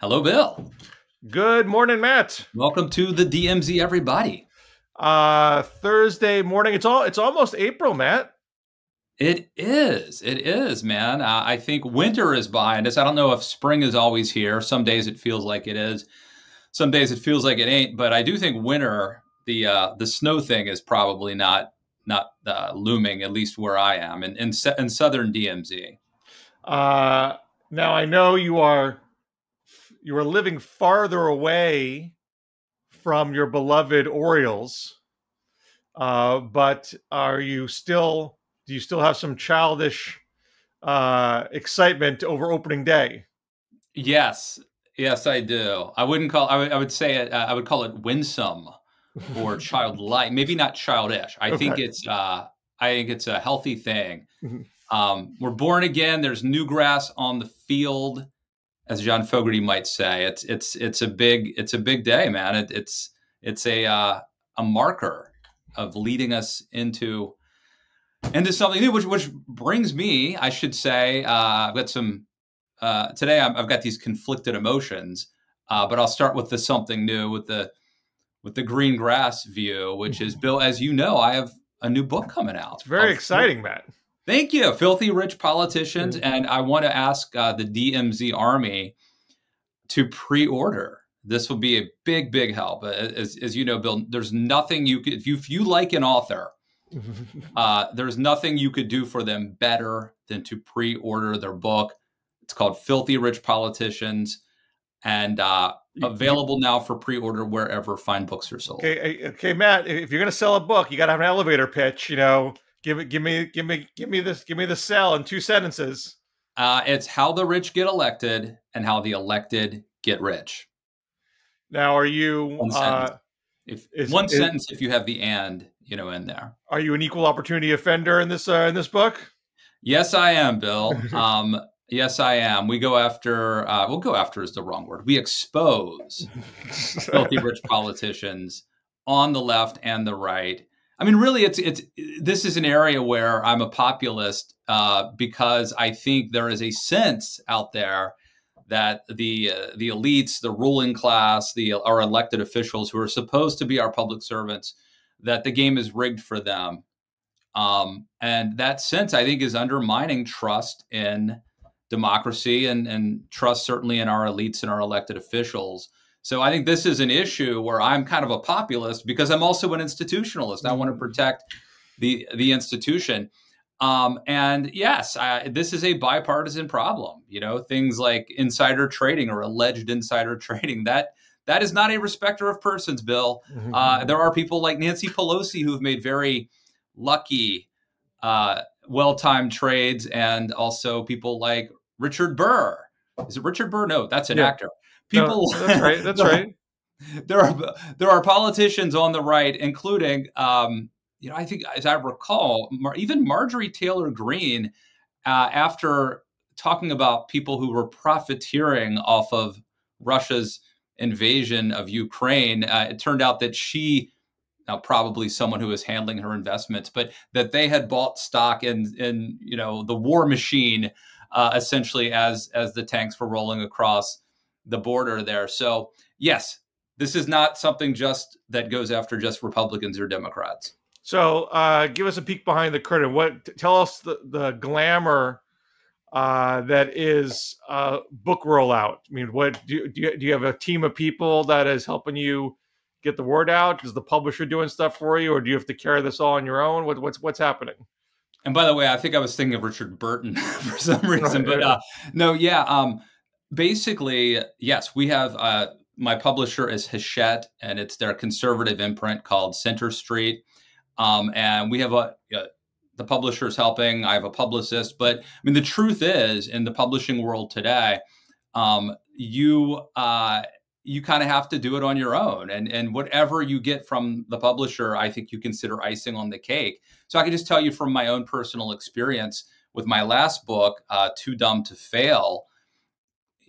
Hello, Bill. Good morning, Matt. Welcome to the DMZ, everybody. Thursday morning. It's almost April, Matt. It is. It is, man. I think winter is behind us. I don't know if spring is always here. Some days it feels like it is. Some days it feels like it ain't. But I do think winter, the snow thing, is probably not looming. At least where I am in southern DMZ. Now I know you are living farther away from your beloved Orioles, but do you still have some childish excitement over opening day? Yes, yes, I do. I wouldn't call. I would say it. I would call it winsome or childlike. Maybe not childish. I think Okay. it's. I think it's a healthy thing. We're born again. There's new grass on the field, as John Fogerty might say. It's a big day, man. It's a marker of leading us into something new, which brings me, I should say, I've got some today. I've got these conflicted emotions, but I'll start with the something new with the green grass view, which is, Bill, as you know, I have a new book coming out. It's very exciting, Matt. Thank you, Filthy Rich Politicians, and I want to ask the DMZ Army to pre-order. This will be a big, big help. As you know, Bill, there's nothing you could, if you like an author, there's nothing you could do for them better than to pre-order their book. It's called Filthy Rich Politicians, and available now for pre-order wherever fine books are sold. Okay, Matt. If you're going to sell a book, you got to have an elevator pitch. Give me the sell in 2 sentences. It's how the rich get elected and how the elected get rich. Now, are you One sentence. One sentence if you have the "and" in there. Are you an equal opportunity offender in this book? Yes, I am, Bill. Yes, I am. We'll go after is the wrong word. We expose filthy rich politicians on the left and the right. I mean, really, this is an area where I'm a populist because I think there is a sense out there that the elites, the ruling class, our elected officials who are supposed to be our public servants, that the game is rigged for them. And that sense, I think, is undermining trust in democracy and trust certainly in our elites and our elected officials. So I think this is an issue where I'm kind of a populist because I'm also an institutionalist. I want to protect the institution. And yes, this is a bipartisan problem. Things like insider trading or alleged insider trading, that is not a respecter of persons, Bill. There are people like Nancy Pelosi who've made very lucky, well-timed trades, and also people like Richard Burr. Is it Richard Burr? No, that's an actor. People. No, that's right. That's right. There are politicians on the right, including, I think, as I recall, even Marjorie Taylor Greene, after talking about people who were profiteering off of Russia's invasion of Ukraine, it turned out that now probably someone who was handling her investments, but that they had bought stock in the war machine, essentially as the tanks were rolling across the border there. So yes, this is not something just that goes after just Republicans or Democrats. So give us a peek behind the curtain. Tell us the glamour that is book rollout. I mean, what do you have a team of people that is helping you get the word out? Is the publisher doing stuff for you, or do you have to carry this all on your own? What's happening? And by the way, I think I was thinking of Richard Burton for some reason, but no, yeah. Basically, yes, we have my publisher is Hachette, and it's their conservative imprint called Center Street. And we have the publisher's helping. I have a publicist, but I mean, the truth is, in the publishing world today, you kind of have to do it on your own, and whatever you get from the publisher, I think you consider icing on the cake. So I can just tell you from my own personal experience with my last book, Too Dumb to Fail.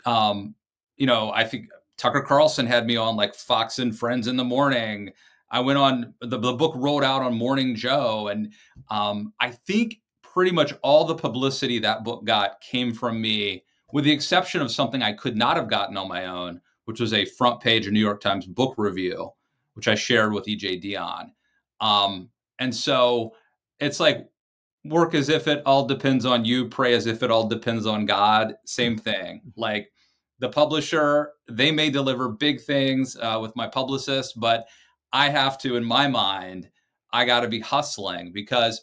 I think Tucker Carlson had me on like Fox and Friends in the morning. I went on, the book rolled out on Morning Joe. And I think pretty much all the publicity that book got came from me with the exception of something I could not have gotten on my own, which was a front page of New York Times book review, which I shared with EJ Dionne. And so it's like, work as if it all depends on you, pray as if it all depends on God. Same thing. Like the publisher, they may deliver big things with my publicist, but I have to, in my mind, I got to be hustling because,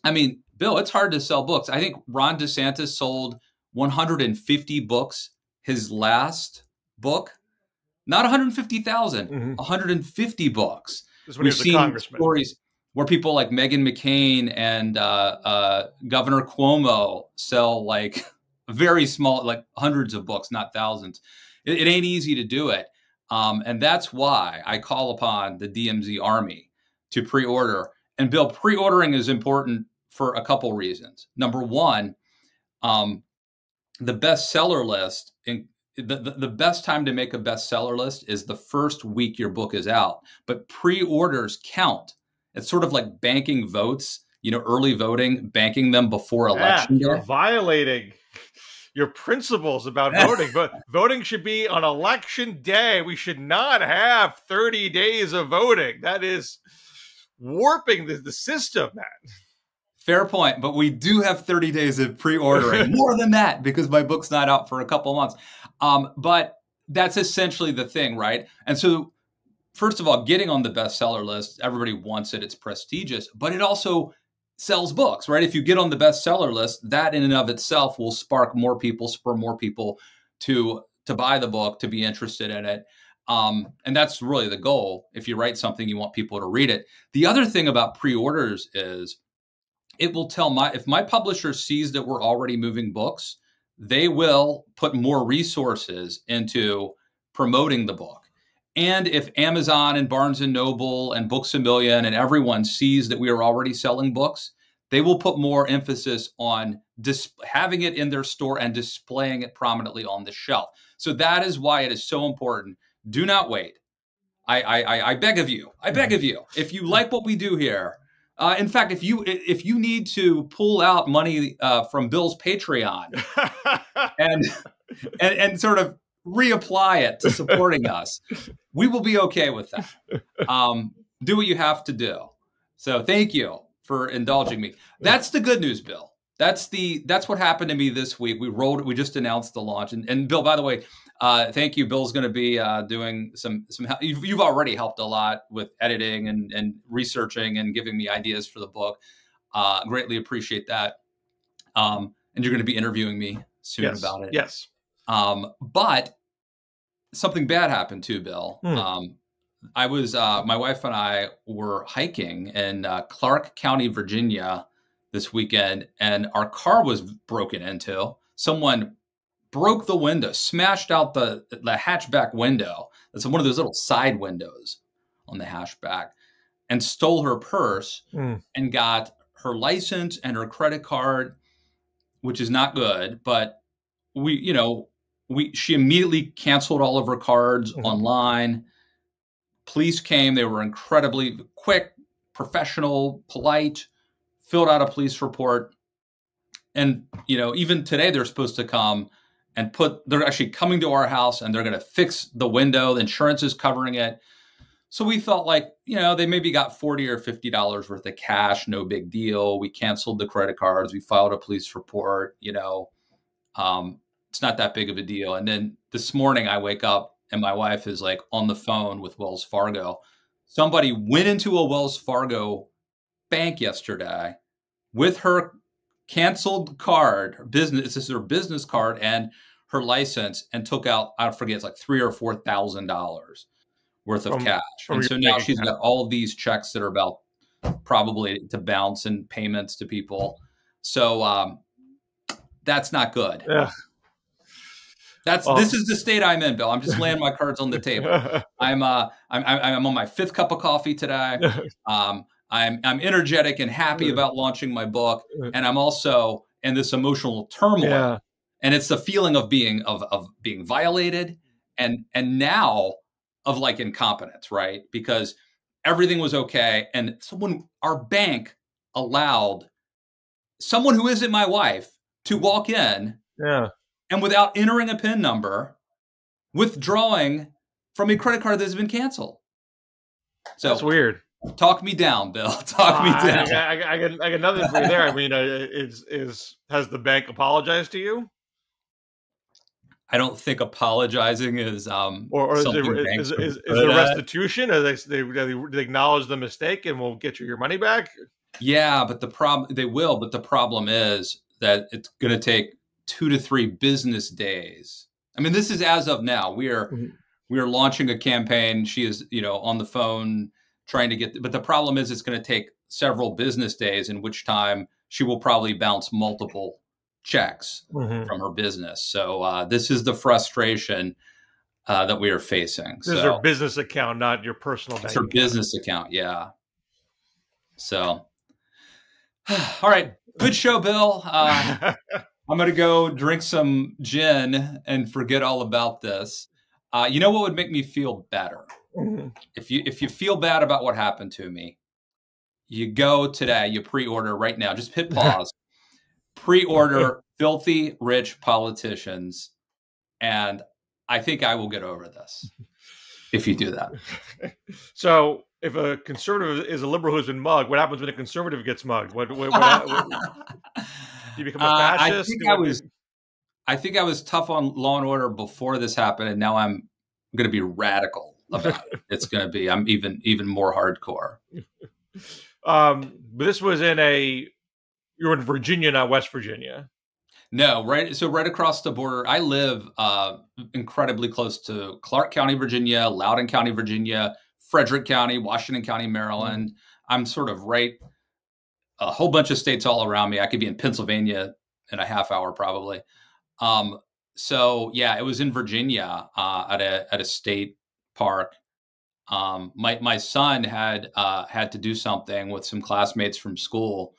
I mean, Bill, it's hard to sell books. I think Ron DeSantis sold 150 books his last book, not 150,000, 150 books. This is when he was a congressman. Stories where people like Meghan McCain and Governor Cuomo sell like very small, like hundreds of books, not thousands. It ain't easy to do it. And that's why I call upon the DMZ Army to pre-order. And Bill, pre-ordering is important for a couple reasons. Number one, the bestseller list, the best time to make a bestseller list is the first week your book is out. But pre-orders count. It's sort of like banking votes, early voting, banking them before election day. You're violating your principles about voting. But voting should be on election day. We should not have 30 days of voting. That is warping the system, man. Fair point. But we do have 30 days of pre-ordering. More than that, because my book's not out for a couple months. But that's essentially the thing, right? And so, first of all, getting on the bestseller list, everybody wants it. It's prestigious, but it also sells books, right? If you get on the bestseller list, that in and of itself will spur more people to buy the book, to be interested in it. And that's really the goal. If you write something, you want people to read it. The other thing about pre-orders is it will tell if my publisher sees that we're already moving books, they will put more resources into promoting the book. And if Amazon and Barnes & Noble and Books A Million and everyone sees that we are already selling books, they will put more emphasis on having it in their store and displaying it prominently on the shelf. So that is why it is so important. Do not wait. I beg of you. I beg of you. If you like what we do here, in fact, if you need to pull out money from Bill's Patreon and sort of reapply it to supporting us, we will be okay with that. Do what you have to do. So thank you for indulging me. That's the good news, Bill. That's what happened to me this week. We just announced the launch. And Bill, by the way, thank you. Bill's going to be doing some help. You've already helped a lot with editing and researching and giving me ideas for the book. Greatly appreciate that. And you're going to be interviewing me soon about it. Yes. But something bad happened too, Bill. I was, my wife and I were hiking in Clark County, Virginia this weekend, and our car was broken into. Someone broke the window, smashed out the hatchback window. It's one of those little side windows on the hatchback, and stole her purse and got her license and her credit card, which is not good. But she immediately canceled all of her cards online. Police came. They were incredibly quick, professional, polite, filled out a police report. And, even today they're supposed to come and they're actually coming to our house and they're going to fix the window. The insurance is covering it. So we felt like, they maybe got $40 or $50 worth of cash. No big deal. We canceled the credit cards. We filed a police report, it's not that big of a deal. And then this morning I wake up and my wife is like on the phone with Wells Fargo. Somebody went into a Wells Fargo bank yesterday with her canceled card, this is her business card and her license, and took out, I forget, it's like $3,000 or $4,000 worth of cash. And so now she's got all of these checks that are about probably to bounce and payments to people. So that's not good. Yeah. This is the state I'm in, Bill. I'm just laying my cards on the table. I'm on my fifth cup of coffee today. I'm energetic and happy about launching my book, and I'm also in this emotional turmoil. Yeah. And it's the feeling of being violated, and now of like incompetence, right? Because everything was okay, and our bank allowed someone who isn't my wife to walk in. Yeah. and without entering a PIN number, withdrawing from a credit card that has been canceled. So that's weird. Talk me down, Bill. Talk me down. I got nothing for you there. I mean, has the bank apologized to you? I don't think apologizing is or is the restitution? They acknowledge the mistake and will get you your money back? Yeah, but they will. But the problem is that it's going to take 2 to 3 business days. I mean, this is as of now. We are launching a campaign. She is, on the phone trying to get. But the problem is, it's going to take several business days, in which time she will probably bounce multiple checks from her business. So this is the frustration that we are facing. This is her business account, not your personal bank. It's her business account, yeah. So, all right, good show, Bill. I'm going to go drink some gin and forget all about this. You know what would make me feel better? If you feel bad about what happened to me, you go today, you pre-order right now. Just hit pause. Pre-order Filthy Rich Politicians, and I think I will get over this if you do that. So, if a conservative is a liberal who's been mugged, what happens when a conservative gets mugged? What do you become a fascist? I think I was tough on Law and Order before this happened, and now I'm going to be radical about it. It's going to be I'm even more hardcore. But this was you were in Virginia, not West Virginia. No, right. So right across the border, I live incredibly close to Clark County, Virginia, Loudoun County, Virginia, Frederick County, Washington County, Maryland. I'm sort of right a whole bunch of states all around me. I could be in Pennsylvania in a half hour probably. So yeah, it was in Virginia at a state park. My son had to do something with some classmates from school.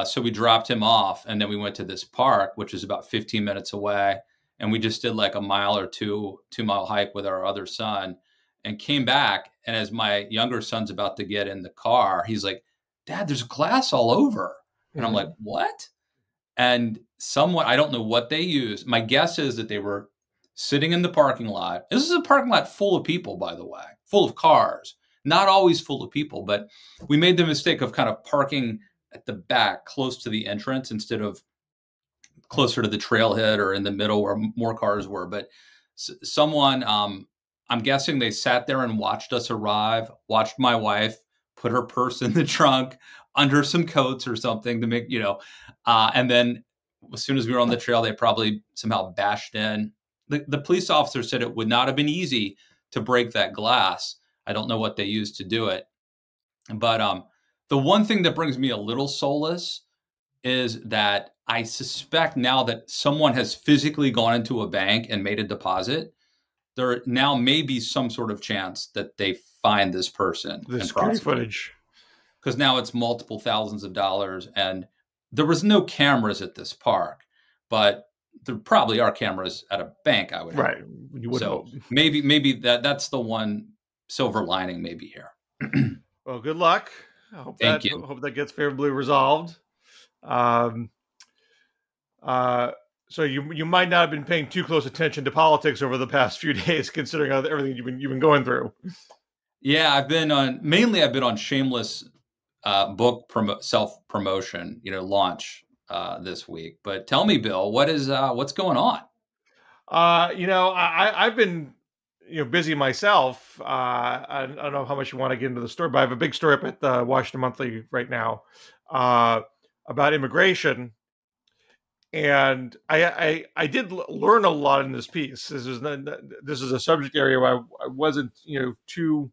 So we dropped him off, and then we went to this park, which is about 15 minutes away. And we just did like a mile or 2-mile hike with our other son and came back. And as my younger son's about to get in the car, he's like, "Dad, there's glass all over." And I'm like, "What?" And someone, I don't know what they used. My guess is that they were sitting in the parking lot. This is a parking lot full of people, by the way, full of cars, not always full of people, but we made the mistake of kind of parking at the back close to the entrance instead of closer to the trailhead or in the middle where more cars were. But someone, I'm guessing they sat there and watched us arrive, watched my wife put her purse in the trunk under some coats or something to make, and then as soon as we were on the trail, they probably somehow bashed in. The police officer said it would not have been easy to break that glass. I don't know what they used to do it. But the one thing that brings me a little solace is that I suspect now that someone has physically gone into a bank and made a deposit, there now may be some sort of chance that they find this person. The security footage. Because now it's multiple thousands of dollars, and there was no cameras at this park, but there probably are cameras at a bank, I would hope. Right. You would hope. Maybe that's the one silver lining maybe here. Well, good luck. I hope hope that gets favorably resolved. So you might not have been paying too close attention to politics over the past few days, considering everything you've been going through. Yeah, I've been on shameless book self-promotion, launch this week. But tell me, Bill, what's going on? I've been busy myself. I don't know how much you want to get into the story, but I have a big story up at the Washington Monthly right now about immigration. And I did learn a lot in this piece. This is a subject area where I wasn't too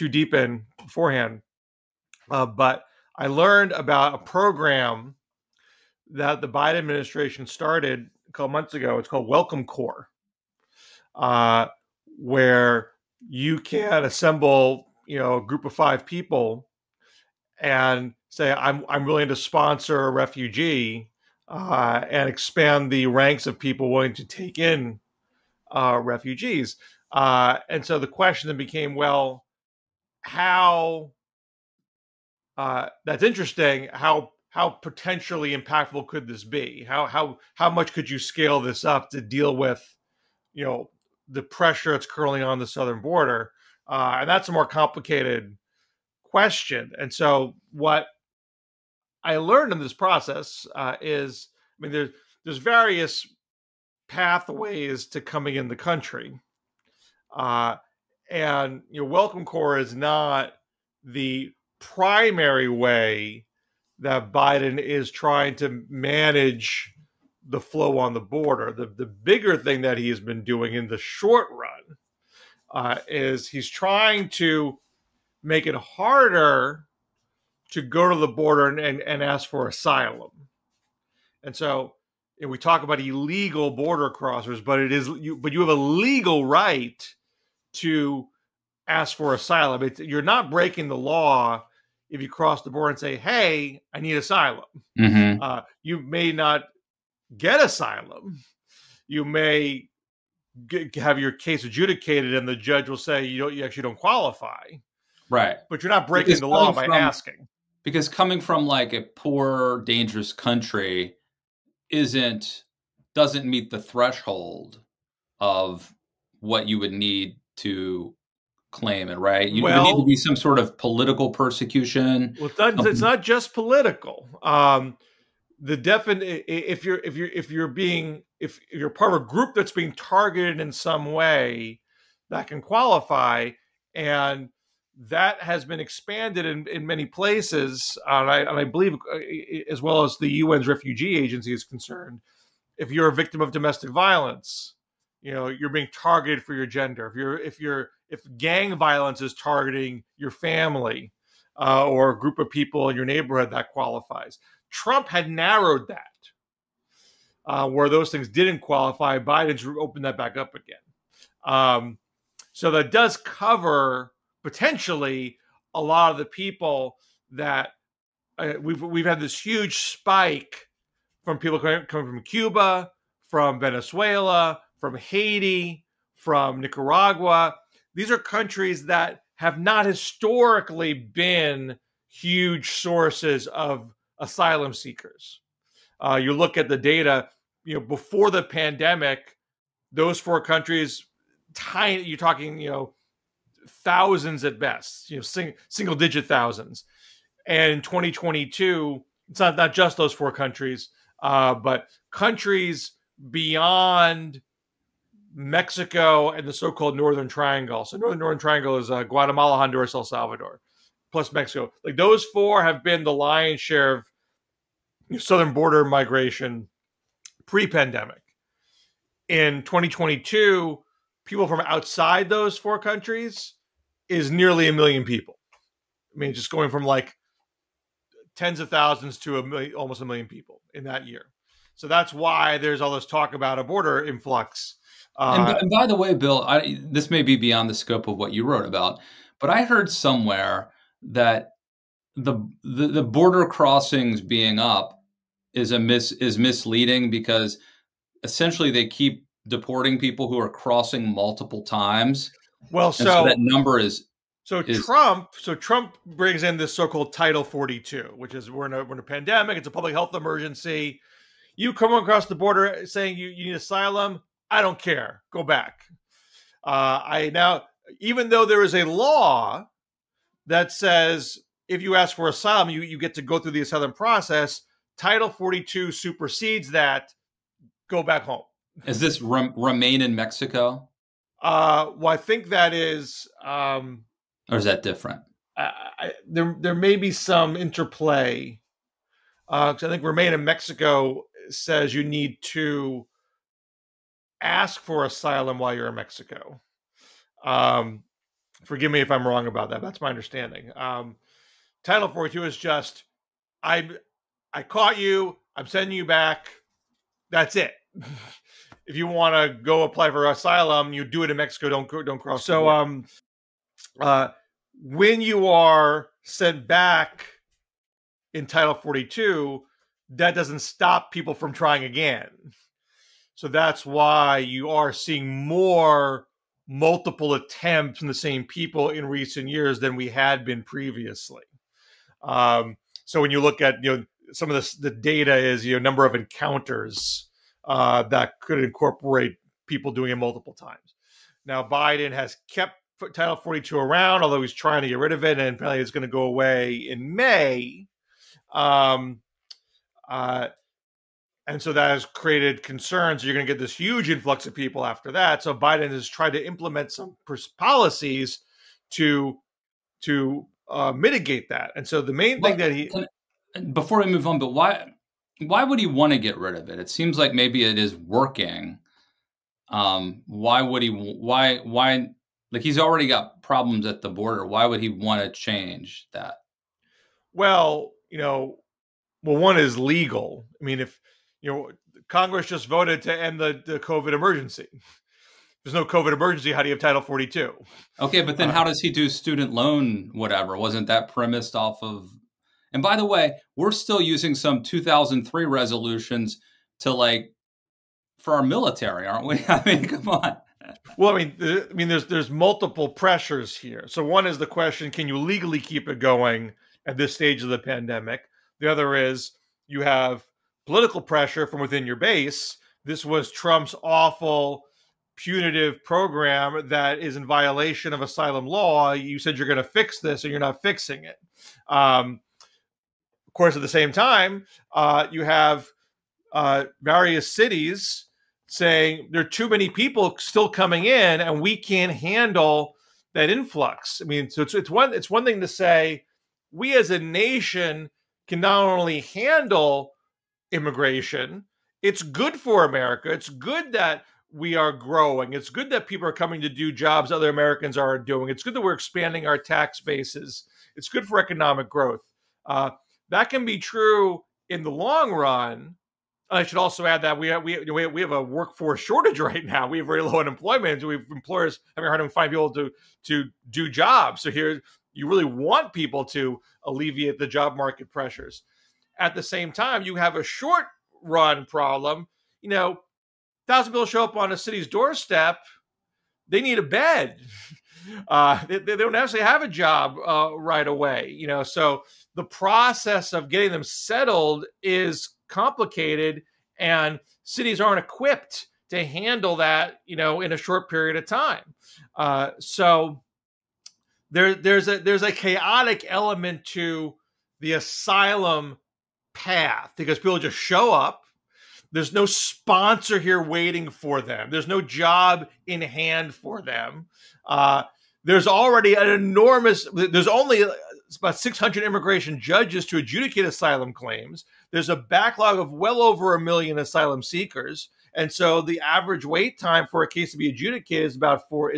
deep in beforehand, but I learned about a program that the Biden administration started a couple months ago. It's called Welcome Corps, where you can assemble a group of 5 people and say, I'm willing to sponsor a refugee and expand the ranks of people willing to take in refugees. And so the question then became, well, how that's interesting. How how potentially impactful could this be? How much could you scale this up to deal with, the pressure that's currently on the southern border? And that's a more complicated question. And so what I learned in this process is, I mean, there's various pathways to coming in the country. And Welcome Corps is not the primary way that Biden is trying to manage the flow on the border. The bigger thing that he has been doing in the short run is he's trying to make it harder to go to the border and ask for asylum. And so we talk about illegal border crossers, but you have a legal right to ask for asylum. You're not breaking the law if you cross the border and say, "Hey, I need asylum." Mm-hmm. You may not get asylum. You may have your case adjudicated, and the judge will say you actually don't qualify. Right. But you're not breaking the law by asking. Because coming from like a poor, dangerous country doesn't meet the threshold of what you would need to claim it, right? You would need to be some sort of political persecution. Well, it's not just political. If you're part of a group that's being targeted in some way, that can qualify, and that has been expanded in many places. And I believe, as well as the UN's refugee agency is concerned, if you're a victim of domestic violence, you're being targeted for your gender. If gang violence is targeting your family or a group of people in your neighborhood, that qualifies. Trump had narrowed that where those things didn't qualify. Biden's opened that back up again. So that does cover potentially a lot of the people that we've had this huge spike from people coming from Cuba, from Venezuela, from Haiti, from Nicaragua. These are countries that have not historically been huge sources of asylum seekers. You look at the data, before the pandemic, those 4 countries, tiny, you're talking, thousands at best, single digit thousands. And in 2022, it's not just those 4 countries, but countries beyond Mexico and the so-called Northern Triangle. So Northern Triangle is Guatemala, Honduras, El Salvador, plus Mexico. Like those 4 have been the lion's share of southern border migration pre-pandemic. In 2022, people from outside those 4 countries is nearly 1 million people. I mean, just going from like tens of thousands to almost 1 million people in that year. So that's why there's all this talk about a border influx. And by the way, Bill, this may be beyond the scope of what you wrote about, but I heard somewhere that the border crossings being up is misleading because essentially they keep deporting people who are crossing multiple times. Well, so that number is Trump brings in this so-called Title 42, which is we're in a pandemic. It's a public health emergency. You come across the border saying you need asylum. I don't care. Go back. Even though there is a law that says if you ask for asylum, you get to go through the asylum process. Title 42 supersedes that. Go back home. Is this remain in Mexico? Well, I think that is. Or is that different? There may be some interplay. I think remain in Mexico says you need to ask for asylum while you're in Mexico. Forgive me if I'm wrong about that. That's my understanding. Title 42 is just, I caught you. I'm sending you back. That's it. If you want to go apply for asylum, you do it in Mexico. Don't cross. So, when you are sent back in Title 42, that doesn't stop people from trying again. So that's why you are seeing more multiple attempts from the same people in recent years than we had been previously. So when you look at some of the data is, number of encounters that could incorporate people doing it multiple times. Now, Biden has kept Title 42 around, although he's trying to get rid of it, and apparently it's going to go away in May. And so that has created concerns. You're going to get this huge influx of people after that. So Biden has tried to implement some policies to mitigate that. And so the main thing that before we move on, but why would he want to get rid of it? It seems like maybe it is working. Why would he? Why? Like, he's already got problems at the border. Why would he want to change that? Well, one is legal. I mean, if Congress just voted to end the COVID emergency. There's no COVID emergency. How do you have Title 42? Okay, but then how does he do student loan whatever? Wasn't that premised off of? And by the way, we're still using some 2003 resolutions for our military, aren't we? I mean, come on. Well, there's multiple pressures here. So one is the question: can you legally keep it going at this stage of the pandemic? The other is you have political pressure from within your base. This was Trump's awful, punitive program that is in violation of asylum law. You said you're going to fix this, and you're not fixing it. Of course, at the same time, you have various cities saying there are too many people still coming in, and we can't handle that influx. I mean, so it's one thing to say we as a nation can not only handle immigration, it's good for America. It's good that we are growing. It's good that people are coming to do jobs other Americans aren't doing. It's good that we're expanding our tax bases. It's good for economic growth. That can be true in the long run. I should also add that we have a workforce shortage right now. We have very low unemployment. We have employers having a hard time finding people to do jobs. So here, you really want people to alleviate the job market pressures. At the same time, you have a short run problem. 1,000 people show up on a city's doorstep. They need a bed. They don't necessarily have a job right away. So the process of getting them settled is complicated, and cities aren't equipped to handle that, in a short period of time. So there's a chaotic element to the asylum path because people just show up. There's no sponsor here waiting for them. There's no job in hand for them. There's already there's only about 600 immigration judges to adjudicate asylum claims. There's a backlog of well over 1 million asylum seekers. And so the average wait time for a case to be adjudicated is about 4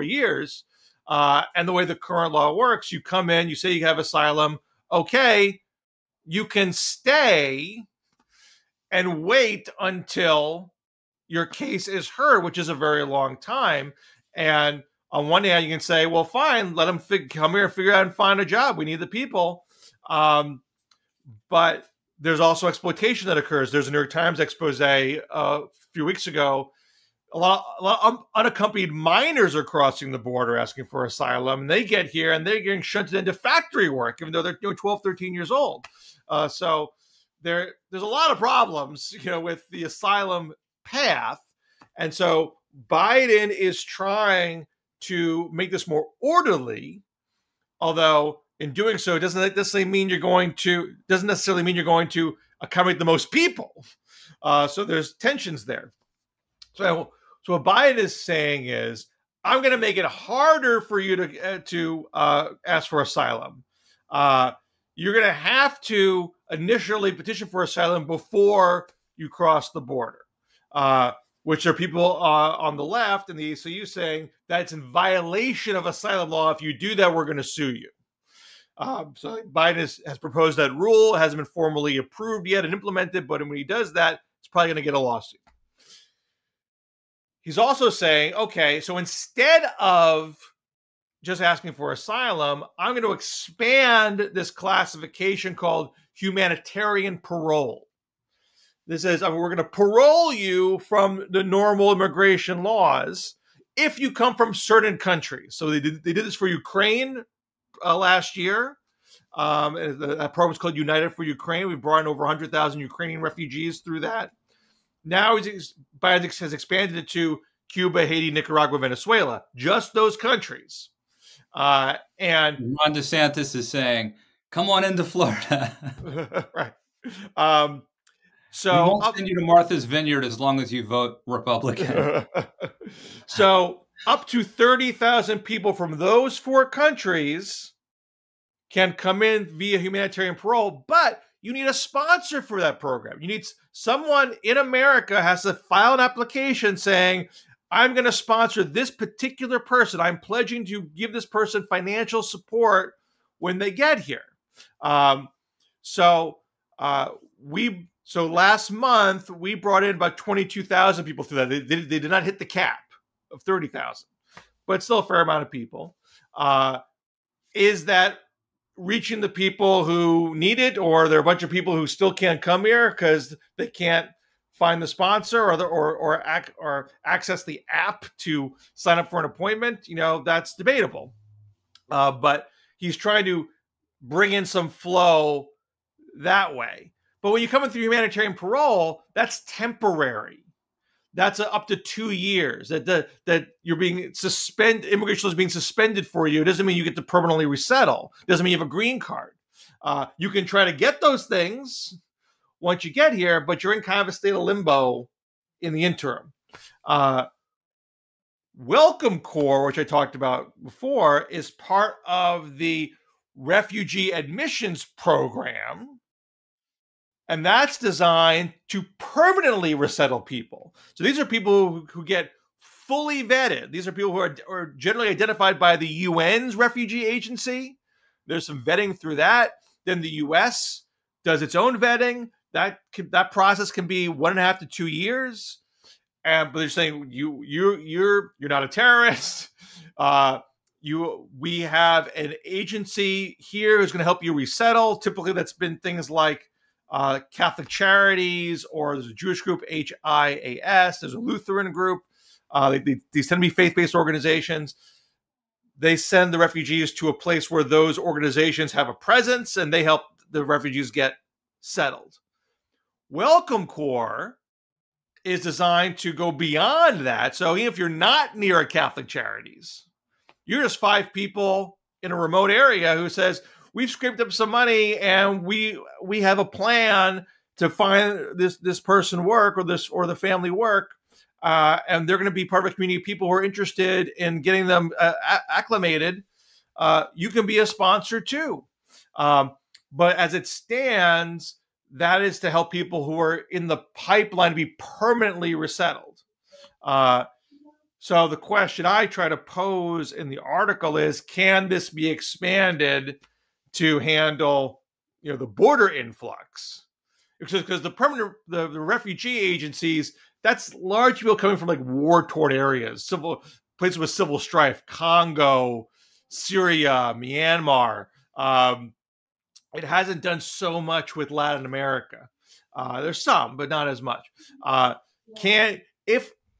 years. And the way the current law works, you come in, you say you have asylum. Okay, you can stay and wait until your case is heard, which is a very long time. And on one hand, you can say, well, fine, let them come here and figure out and find a job. We need the people. But there's also exploitation that occurs. There's a New York Times expose a few weeks ago. A lot of unaccompanied minors are crossing the border asking for asylum. And they get here and they're getting shunted into factory work, even though they're 12, 13 years old. So there's a lot of problems, with the asylum path. And so Biden is trying to make this more orderly, although in doing so, doesn't necessarily mean you're going to accommodate the most people. So there's tensions there. So what Biden is saying is, I'm going to make it harder for you to ask for asylum. You're going to have to initially petition for asylum before you cross the border, which are people on the left and the ACLU saying that's in violation of asylum law. If you do that, we're going to sue you. So Biden has proposed that rule. It hasn't been formally approved yet and implemented, but when he does that, it's probably going to get a lawsuit. He's also saying, okay, so instead of just asking for asylum, I'm going to expand this classification called humanitarian parole. This is, we're going to parole you from the normal immigration laws if you come from certain countries. So they did this for Ukraine last year. And that program is called United for Ukraine. We've brought in over 100,000 Ukrainian refugees through that. Now Biden has expanded it to Cuba, Haiti, Nicaragua, Venezuela, just those countries. And Ron DeSantis is saying, "Come on into Florida." right. So we won't send you to Martha's Vineyard as long as you vote Republican. So up to 30,000 people from those 4 countries can come in via humanitarian parole, but you need a sponsor for that program. You need someone in America has to file an application saying, I'm going to sponsor this particular person. I'm pledging to give this person financial support when they get here. So last month we brought in about 22,000 people through that. They did not hit the cap of 30,000, but still a fair amount of people. Is that reaching the people who need it, or are there a bunch of people who still can't come here because they can't find the sponsor or access the app to sign up for an appointment? That's debatable. But he's trying to bring in some flow that way. But when you come in through humanitarian parole, that's temporary. That's up to 2 years that you're being suspended. Immigration is being suspended for you. It doesn't mean you get to permanently resettle. It doesn't mean you have a green card. You can try to get those things once you get here, but you're in kind of a state of limbo in the interim. Welcome Corps, which I talked about before, is part of the refugee admissions program. And that's designed to permanently resettle people. So these are people who get fully vetted. These are people who are generally identified by the UN's refugee agency. There's some vetting through that. Then the US does its own vetting. That process can be 1.5 to 2 years. But they're saying you're not a terrorist. We have an agency here who's going to help you resettle. Typically, that's been things like Catholic Charities, or there's a Jewish group, HIAS. There's a Lutheran group. These tend to be faith-based organizations. They send the refugees to a place where those organizations have a presence, and they help the refugees get settled. Welcome Corps is designed to go beyond that. So even if you're not near a Catholic Charities, you're just 5 people in a remote area who says, we've scraped up some money and we have a plan to find this person work or the family work, and they're going to be part of a community of people who are interested in getting them acclimated. You can be a sponsor too, but as it stands, that is to help people who are in the pipeline to be permanently resettled. So the question I try to pose in the article is, can this be expanded to handle, the border influx? Because the refugee agencies, that's large people coming from like war-torn areas, places with civil strife, Congo, Syria, Myanmar. It hasn't done so much with Latin America. There's some, but not as much.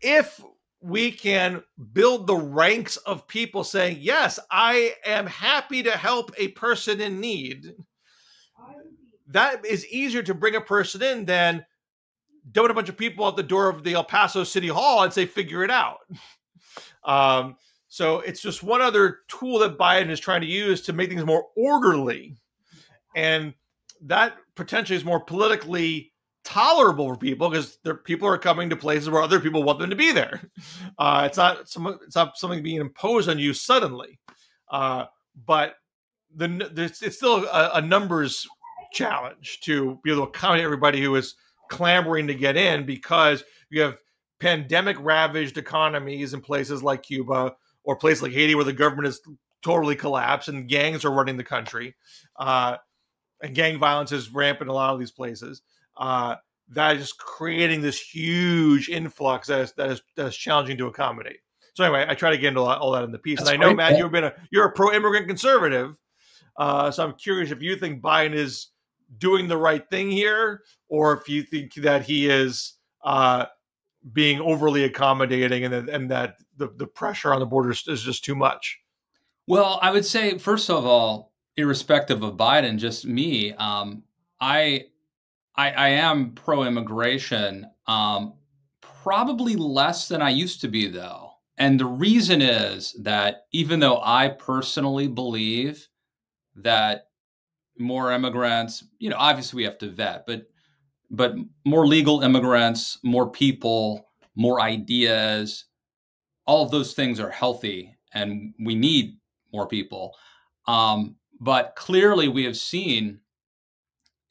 If we can build the ranks of people saying, yes, I am happy to help a person in need, that is easier to bring a person in than dump a bunch of people at the door of the El Paso City Hall and say, figure it out. So it's just one other tool that Biden is trying to use to make things more orderly. And that potentially is more politically tolerable for people, because people are coming to places where other people want them to be there. It's not something being imposed on you suddenly, but it's still a numbers challenge to be able to accommodate everybody who is clamoring to get in, because you have pandemic ravaged economies in places like Cuba or places like Haiti, where the government is totally collapsed and gangs are running the country, and gang violence is rampant in a lot of these places. That is just creating this huge influx that is challenging to accommodate. So anyway, I try to get into all that in the piece. That's and I know, Matt, you're a pro-immigrant conservative. So I'm curious if you think Biden is doing the right thing here, or if you think that he is being overly accommodating, and that the pressure on the border is just too much. Well, I would say, first of all, irrespective of Biden, just me, I am pro-immigration, probably less than I used to be, though. And the reason is that even though I personally believe that more immigrants, obviously we have to vet, but more legal immigrants, more people, more ideas, all of those things are healthy, and we need more people. But clearly, we have seen.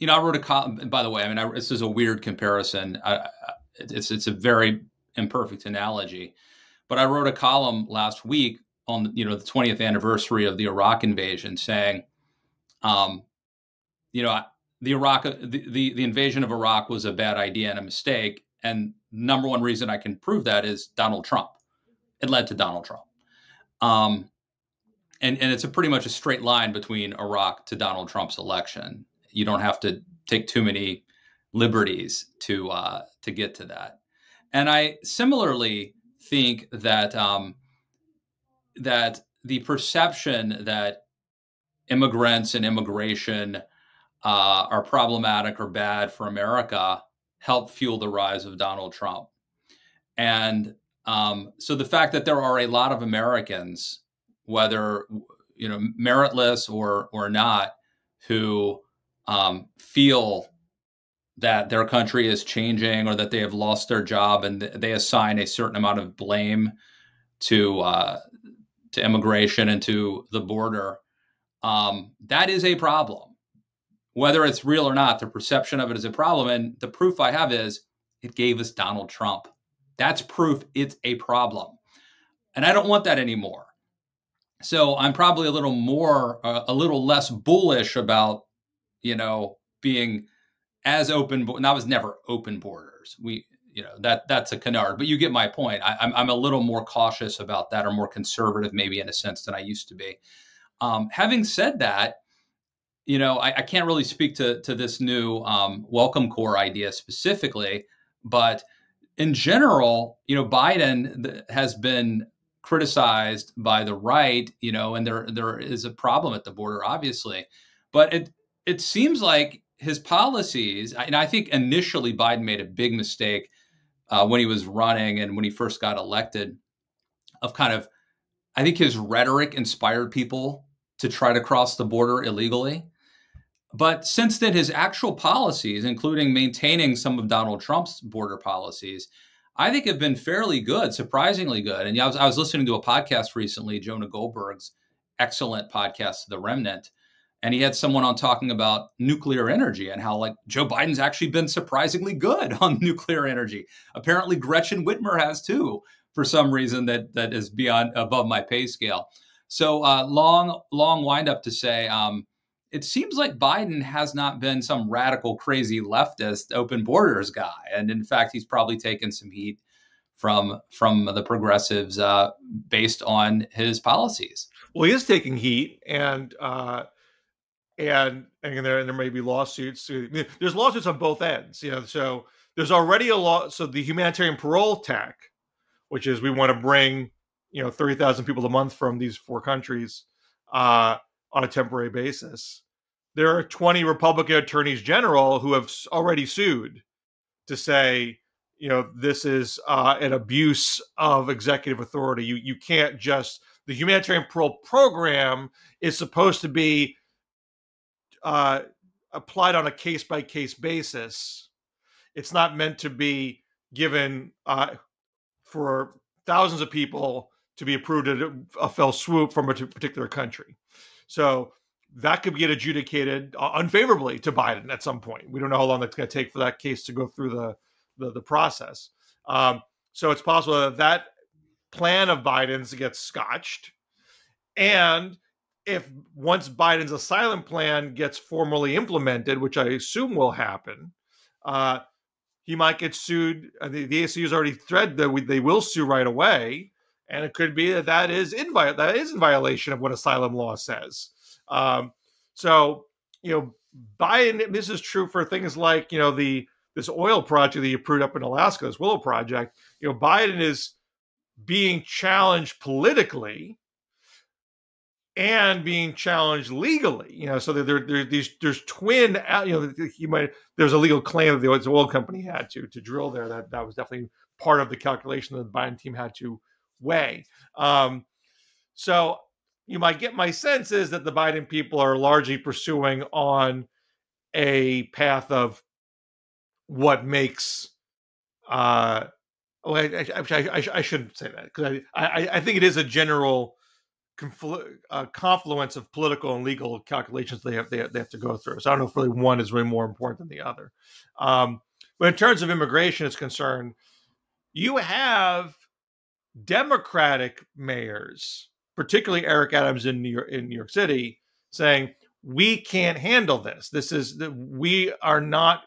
I wrote a column. By the way, this is a weird comparison. It's a very imperfect analogy, but I wrote a column last week on the 20th anniversary of the Iraq invasion, saying, the invasion of Iraq was a bad idea and a mistake, and number one reason I can prove that is Donald Trump. It led to Donald Trump, and it's pretty much a straight line between Iraq to Donald Trump's election. You don't have to take too many liberties to get to that. And I similarly think that that the perception that immigrants and immigration are problematic or bad for America helped fuel the rise of Donald Trump. And so the fact that there are a lot of Americans, whether meritless or not, who feel that their country is changing or that they have lost their job, and they assign a certain amount of blame to immigration and to the border, that is a problem. Whether it's real or not, the perception of it is a problem. And the proof I have is it gave us Donald Trump. That's proof it's a problem. And I don't want that anymore. So I'm probably a little less bullish about, being as open. And I was never open borders. That's a canard, but you get my point. I'm a little more cautious about that, or more conservative, maybe, in a sense, than I used to be. Having said that, I can't really speak to this new Welcome Corps idea specifically, but in general, Biden has been criticized by the right, and there is a problem at the border, obviously, but it seems like his policies, and I think initially Biden made a big mistake when he was running and when he first got elected, I think his rhetoric inspired people to try to cross the border illegally. But since then, his actual policies, including maintaining some of Donald Trump's border policies, I think have been fairly good, surprisingly good. And I was listening to a podcast recently, Jonah Goldberg's excellent podcast, The Remnant, and he had someone on talking about nuclear energy and how Joe Biden's actually been surprisingly good on nuclear energy. Apparently, Gretchen Whitmer has too, for some reason that is above my pay scale. So long wind up to say, it seems like Biden has not been some radical, crazy leftist open borders guy. And in fact, he's probably taken some heat from the progressives based on his policies. Well, he is taking heat, and there may be lawsuits. There's lawsuits on both ends. So there's already a law. So the humanitarian parole tax, which is we want to bring 30,000 people a month from these 4 countries on a temporary basis. There are 20 Republican attorneys general who have already sued to say, this is an abuse of executive authority. You can't just, the humanitarian parole program is supposed to be applied on a case-by-case basis. It's not meant to be given for thousands of people to be approved at a fell swoop from a particular country. So that could get adjudicated unfavorably to Biden at some point. We don't know how long that's going to take for that case to go through the process. So it's possible that plan of Biden's gets scotched. And if once Biden's asylum plan gets formally implemented, which I assume will happen, he might get sued. The ACLU has already threatened that they will sue right away. And it could be that is in violation of what asylum law says. So, Biden, this is true for things like, this oil project that he approved up in Alaska, this Willow Project. Biden is being challenged politically. and being challenged legally. So there's twin. There's a legal claim that the oil company had to drill there. That was definitely part of the calculation that the Biden team had to weigh. So you might get my sense is that the Biden people are largely pursuing on a path of what makes. I shouldn't say that, because I think it is a general confluence of political and legal calculations they have to go through. So I don't know if really one is really more important than the other. But in terms of immigration is concerned, you have Democratic mayors, particularly Eric Adams in New York City, saying we can't handle this. We are not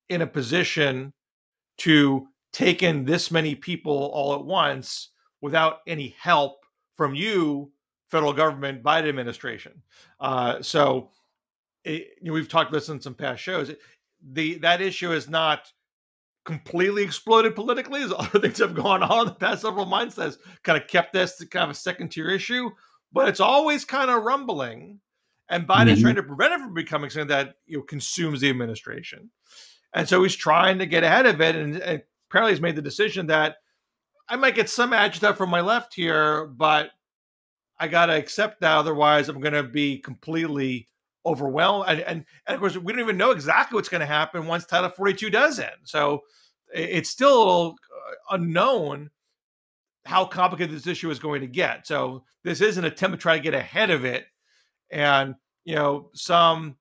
in a position to take in this many people all at once without any help from you, federal government, Biden administration. We've talked about this in some past shows. That issue is not completely exploded politically, as other things have gone on in the past several months that's kind of kept this to kind of a second tier issue, but it's always kind of rumbling, and Biden's trying to prevent it from becoming something that consumes the administration. And so he's trying to get ahead of it, and apparently he's made the decision that I might get some adjective from my left here, but I got to accept that. Otherwise, I'm going to be completely overwhelmed. And of course, we don't even know exactly what's going to happen once Title 42 does end. So it's still a little unknown how complicated this issue is going to get. So this is an attempt to try to get ahead of it. And, to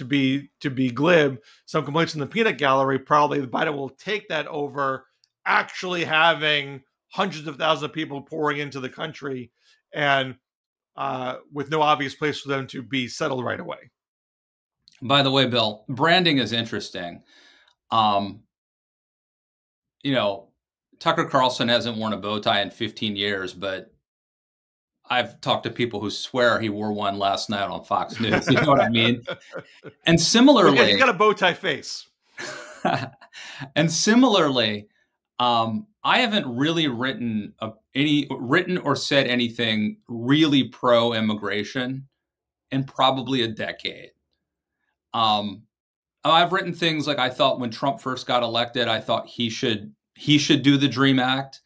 be glib, some complaints in the peanut gallery, probably Biden will take that over actually having hundreds of thousands of people pouring into the country, and with no obvious place for them to be settled right away. By the way, Bill, branding is interesting. Tucker Carlson hasn't worn a bow tie in 15 years, but I've talked to people who swear he wore one last night on Fox News. You know what I mean? And similarly, he's got a bow tie face. And similarly, I haven't really written or said anything really pro-immigration in probably a decade. I've written things like, I thought when Trump first got elected, I thought he should do the DREAM Act.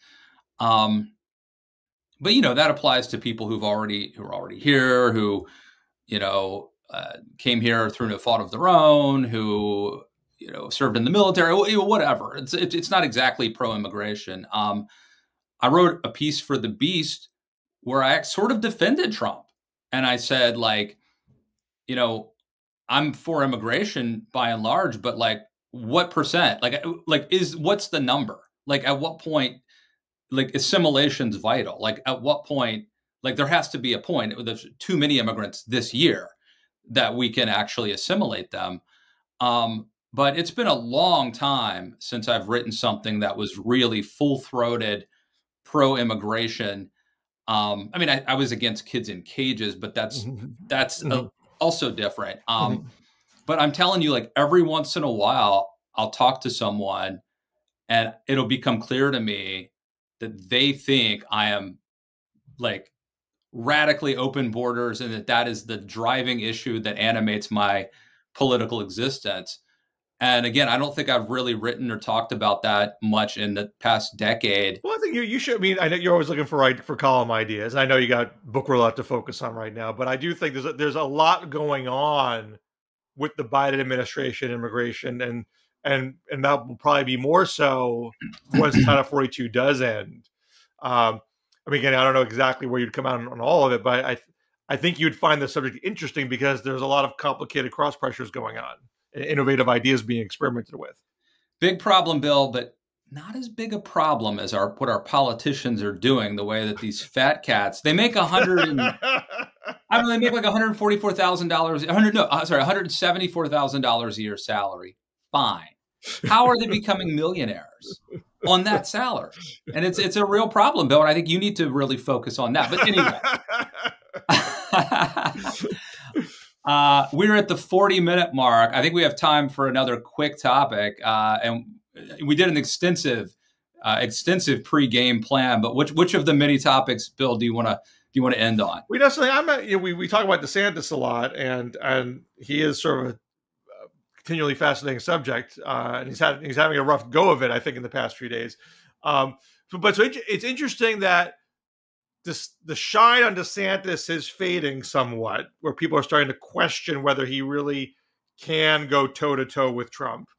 But that applies to people who are already here, who came here through no fault of their own, who served in the military, whatever. It's not exactly pro-immigration. I wrote a piece for The Beast where I sort of defended Trump, and I said, I'm for immigration by and large, but what percent? What's the number? At what point? Assimilation's vital. At what point? There has to be a point. There's too many immigrants this year that we can actually assimilate them. But it's been a long time since I've written something that was really full-throated pro-immigration. I was against kids in cages, but that's also different. But I'm telling you, every once in a while, I'll talk to someone, and it'll become clear to me that they think I am radically open borders, and that is the driving issue that animates my political existence. And again, I don't think I've really written or talked about that much in the past decade. Well, I think you should. I know you're always looking for column ideas. And I know you got book rollout to focus on right now, but I do think there's a lot going on with the Biden administration, immigration, and that will probably be more so once Title 42 does end. Again, I don't know exactly where you'd come out on all of it, but I think you'd find the subject interesting because there's a lot of complicated cross pressures going on, and innovative ideas being experimented with. Big problem, Bill, but not as big a problem as what our politicians are doing. The way that these fat cats, they make they make $144,000, $174,000 a year salary. Fine. How are they becoming millionaires on that salary? And it's a real problem, Bill. And I think you need to really focus on that. But anyway, we're at the 40-minute mark. I think we have time for another quick topic. And we did an extensive extensive pregame plan. But which of the many topics, Bill, do you want to end on? We definitely. We talk about DeSantis a lot, and he is sort of a continually fascinating subject, and he's having a rough go of it, I think, in the past few days. So it's interesting that the shine on DeSantis is fading somewhat, where people are starting to question whether he really can go toe-to-toe with Trump.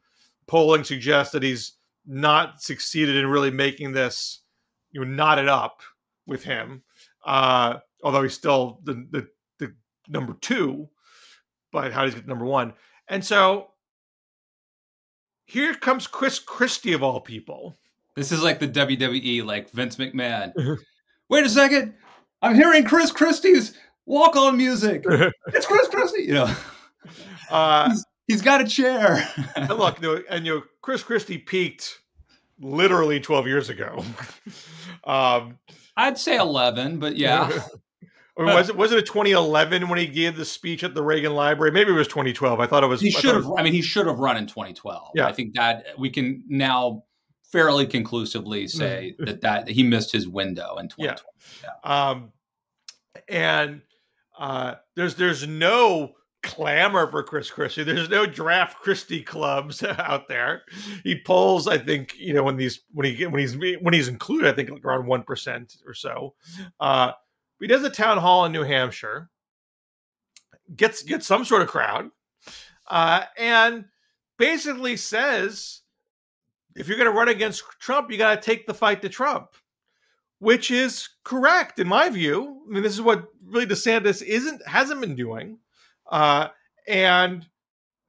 Polling suggests that he's not succeeded in really making this, knotted up with him, although he's still the number 2, but how does he get number 1? And so here comes Chris Christie, of all people. This is like the WWE, like Vince McMahon. Wait a second. I'm hearing Chris Christie's walk-on music. It's Chris Christie. He's got a chair. And look, Chris Christie peaked literally 12 years ago. I'd say 11, but yeah. Was it a 2011 when he gave the speech at the Reagan Library? Maybe it was 2012. I thought it was. He should have. I mean, he should have run in 2012. Yeah. I think that we can now fairly conclusively say that he missed his window in 2012. Yeah. There's no clamor for Chris Christie. There's no draft Christie clubs out there. He polls, I think, when he's included, I think like around 1% or so. He does a town hall in New Hampshire, gets some sort of crowd, and basically says, if you're going to run against Trump, you got to take the fight to Trump, which is correct in my view. I mean, this is what really DeSantis hasn't been doing. And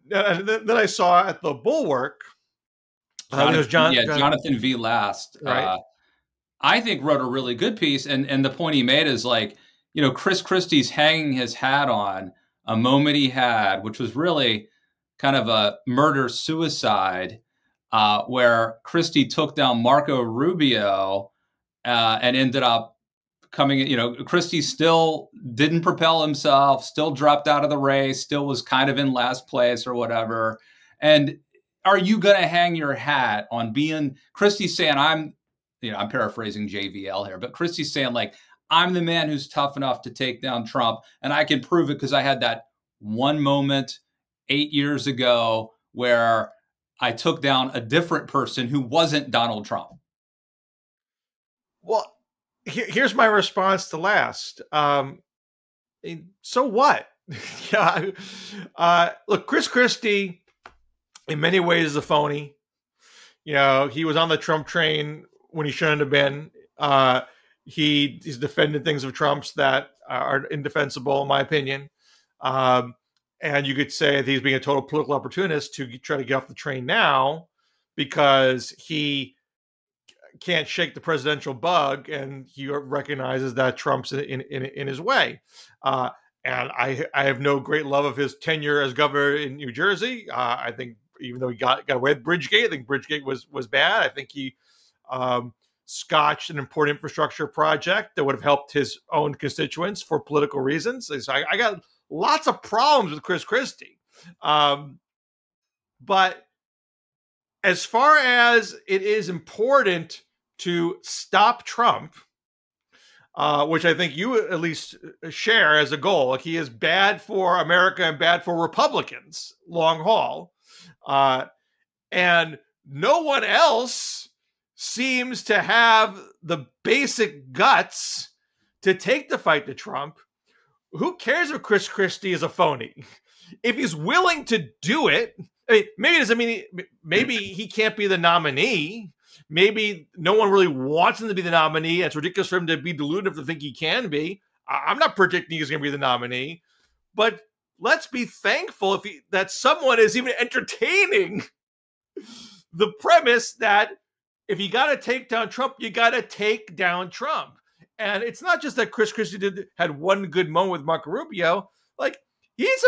then I saw at the Bulwark, Jonathan V. Last, right? I think wrote a really good piece, and the point he made is like, Chris Christie's hanging his hat on a moment he had, which was really kind of a murder-suicide, where Christie took down Marco Rubio and ended up coming, Christie still didn't propel himself, still dropped out of the race, still was kind of in last place or whatever. And are you going to hang your hat on being Christie saying, I'm paraphrasing JVL here, but Christie's saying, like, I'm the man who's tough enough to take down Trump, and I can prove it because I had that one moment 8 years ago where I took down a different person who wasn't Donald Trump. Well, here's my response to Last. So what? Look, Chris Christie, in many ways, is a phony. He was on the Trump train when he shouldn't have been. He's defended things of Trump's that are indefensible, in my opinion. And you could say that he's being a total political opportunist to try to get off the train now because he can't shake the presidential bug, and he recognizes that Trump's in his way. And I have no great love of his tenure as governor in New Jersey. I think even though he got away with Bridgegate, I think Bridgegate was bad. I think he scotched an important infrastructure project that would have helped his own constituents for political reasons. So I got lots of problems with Chris Christie. But as far as it is important to stop Trump, which I think you at least share as a goal, like he is bad for America and bad for Republicans, long haul. And no one else seems to have the basic guts to take the fight to Trump. Who cares if Chris Christie is a phony? If he's willing to do it, I mean, maybe it doesn't mean maybe he can't be the nominee. Maybe no one really wants him to be the nominee. It's ridiculous for him to be deluded to think he can be. I'm not predicting he's going to be the nominee, but let's be thankful that someone is even entertaining the premise that if you got to take down Trump, you got to take down Trump. And it's not just that Chris Christie had one good moment with Marco Rubio. Like, he's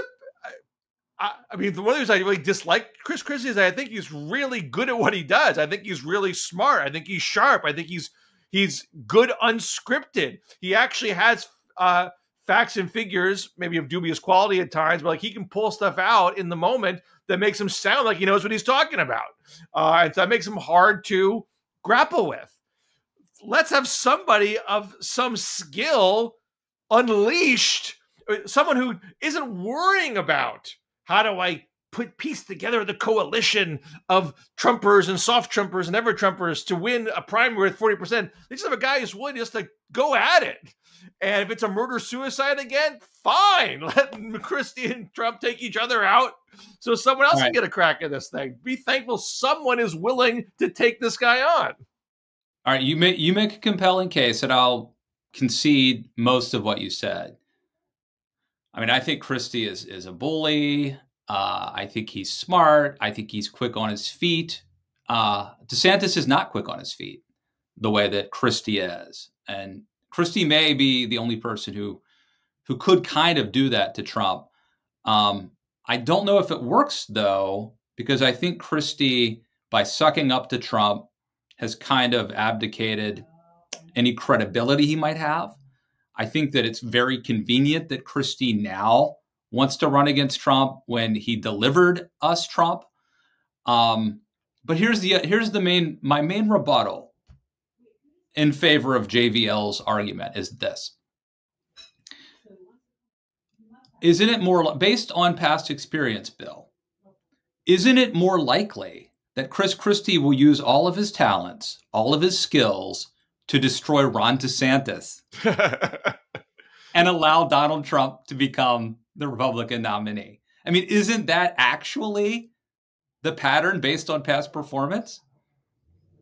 I mean, one of the reasons I really dislike Chris Christie is I think he's really good at what he does. I think he's really smart. I think he's sharp. I think he's good unscripted. He actually has facts and figures, maybe of dubious quality at times, but like he can pull stuff out in the moment that makes him sound like he knows what he's talking about. And so that makes him hard to grapple with. Let's have somebody of some skill unleashed, someone who isn't worrying about how do I piece together the coalition of Trumpers and soft Trumpers and ever Trumpers to win a primary with 40%. They just have a guy who's willing just to go at it. And if it's a murder-suicide again, fine. Let Christie and Trump take each other out so someone else can get a crack at this thing. Be thankful someone is willing to take this guy on. All right, you make a compelling case, and I'll concede most of what you said. I mean, I think Christie is a bully. I think he's smart. I think he's quick on his feet. DeSantis is not quick on his feet the way that Christie is. And Christie may be the only person who could kind of do that to Trump. I don't know if it works, though, because I think Christie, by sucking up to Trump, has kind of abdicated any credibility he might have. I think that it's very convenient that Christie now wants to run against Trump when he delivered us Trump. But here's my main rebuttal in favor of JVL's argument is this. Isn't it more, based on past experience, Bill, isn't it more likely that Chris Christie will use all of his talents, all of his skills to destroy Ron DeSantis and allow Donald Trump to become the Republican nominee? I mean, isn't that actually the pattern based on past performance?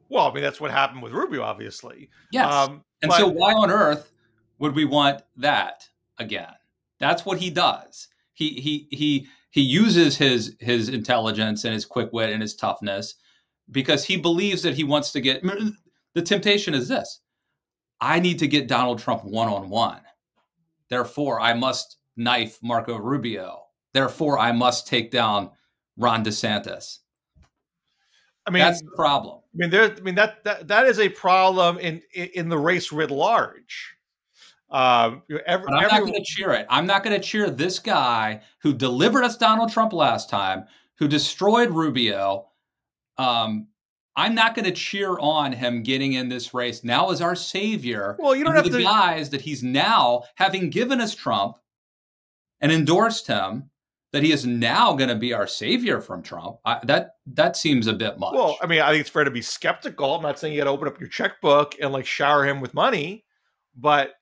Well, I mean, that's what happened with Rubio, obviously. Yes. So why on earth would we want that again? That's what he does. He uses his intelligence and his quick wit and his toughness because he believes that he wants to get. The temptation is this: I need to get Donald Trump one-on-one. Therefore, I must knife Marco Rubio. Therefore, I must take down Ron DeSantis. I mean, that's the problem. That is a problem in the race writ large. But I'm not going to cheer it. I'm not going to cheer this guy who delivered us Donald Trump last time, who destroyed Rubio. I'm not going to cheer on him getting in this race now as our savior. Well, you don't have the guys that he's now, having given us Trump and endorsed him, that he is now going to be our savior from Trump. That seems a bit much. Well, I mean, I think it's fair to be skeptical. I'm not saying you got to open up your checkbook and like shower him with money, but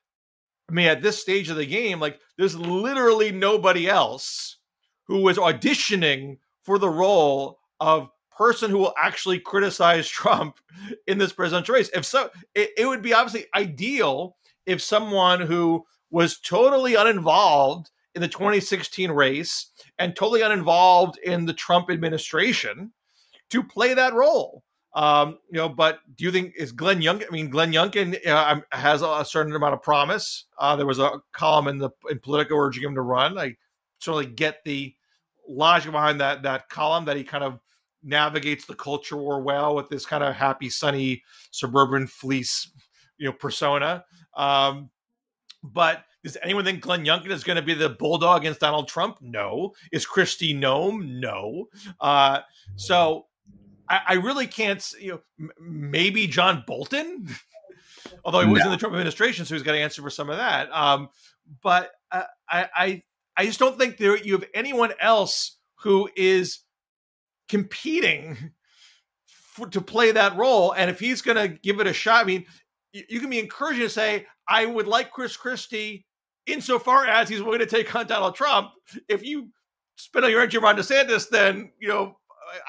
I mean, at this stage of the game, like there's literally nobody else who was auditioning for the role of person who will actually criticize Trump in this presidential race. If so, it would be obviously ideal if someone who was totally uninvolved in the 2016 race and totally uninvolved in the Trump administration to play that role. But do you think is Glenn Youngkin? I mean, Glenn Youngkin has a certain amount of promise. There was a column in Politico urging him to run. I certainly get the logic behind that column, that he kind of navigates the culture war well with this kind of happy, sunny suburban fleece, persona. But does anyone think Glenn Youngkin is going to be the bulldog against Donald Trump? No. Is Kristi Noem? No. So I really can't, maybe John Bolton, although he was in the Trump administration, so he's got to answer for some of that. But I just don't think you have anyone else who is competing to play that role. And if he's going to give it a shot, I mean, you can be encouraging to say, I would like Chris Christie insofar as he's willing to take on Donald Trump. If you spend all your energy on DeSantis, then,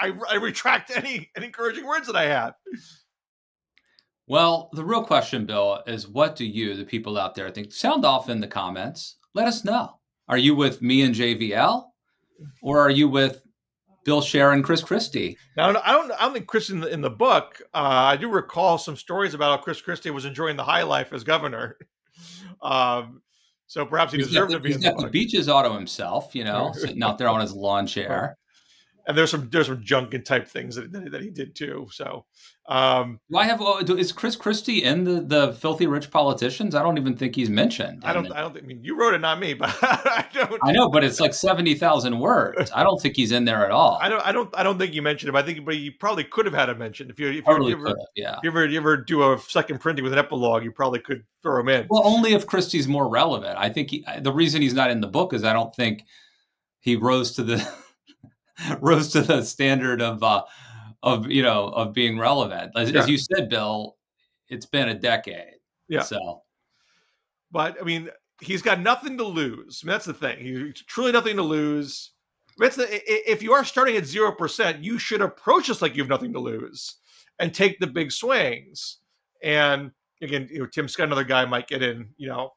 I retract any encouraging words that I have. Well, the real question, Bill, is what do you, the people out there, think? Sound off in the comments. Let us know. Are you with me and JVL, or are you with Bill Scher and Chris Christie? Now, I don't think Chris in the book. I do recall some stories about how Chris Christie was enjoying the high life as governor. So perhaps he deserved to be in the book. He's got the Beaches auto himself, sitting out there on his lawn chair. and there's some Junkin type things that he did too. So, do I have? Is Chris Christie in the Filthy Rich Politicians? I don't even think he's mentioned. I don't think. I mean, you wrote it, not me, but I don't. I know, but it's like 70,000 words. I don't think he's in there at all. I don't think you mentioned him. I think, but you probably could have had him mentioned if you ever do a second printing with an epilogue. You probably could throw him in. Well, only if Christie's more relevant. I think the reason he's not in the book is I don't think he rose to the standard of being relevant. As you said, Bill, it's been a decade. Yeah. So, but I mean, he's got nothing to lose. I mean, that's the thing. He's truly nothing to lose. If you are starting at 0%, you should approach this like you have nothing to lose and take the big swings. And again, Tim Scott, another guy, might get in.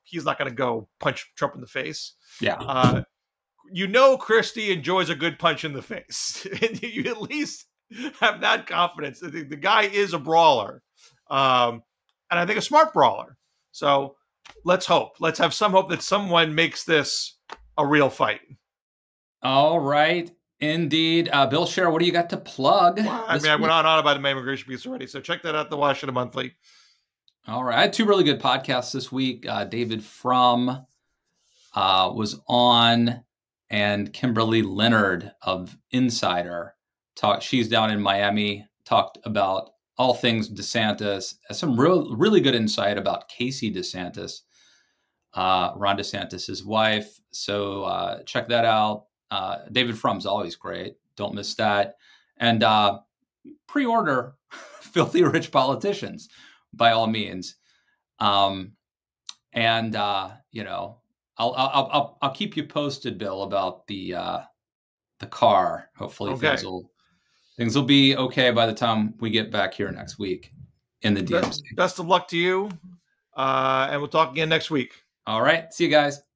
He's not going to go punch Trump in the face. Yeah. Christie enjoys a good punch in the face. And you at least have that confidence. The guy is a brawler. And I think a smart brawler. So let's hope. Let's have some hope that someone makes this a real fight. All right. Indeed. Bill Scher, what do you got to plug? I went on about my immigration piece already. So check that out, the Washington Monthly. All right. I had two really good podcasts this week. David Frum was on, and Kimberly Leonard of Insider she's down in Miami, talked about all things DeSantis, has some really good insight about Casey DeSantis, Ron DeSantis' wife. So check that out. David Frum's always great. Don't miss that. And pre-order Filthy Rich Politicians by all means. I'll keep you posted, Bill, about the car. Hopefully things will be okay by the time we get back here next week in the DMC. Best of luck to you. And we'll talk again next week. All right. See you guys.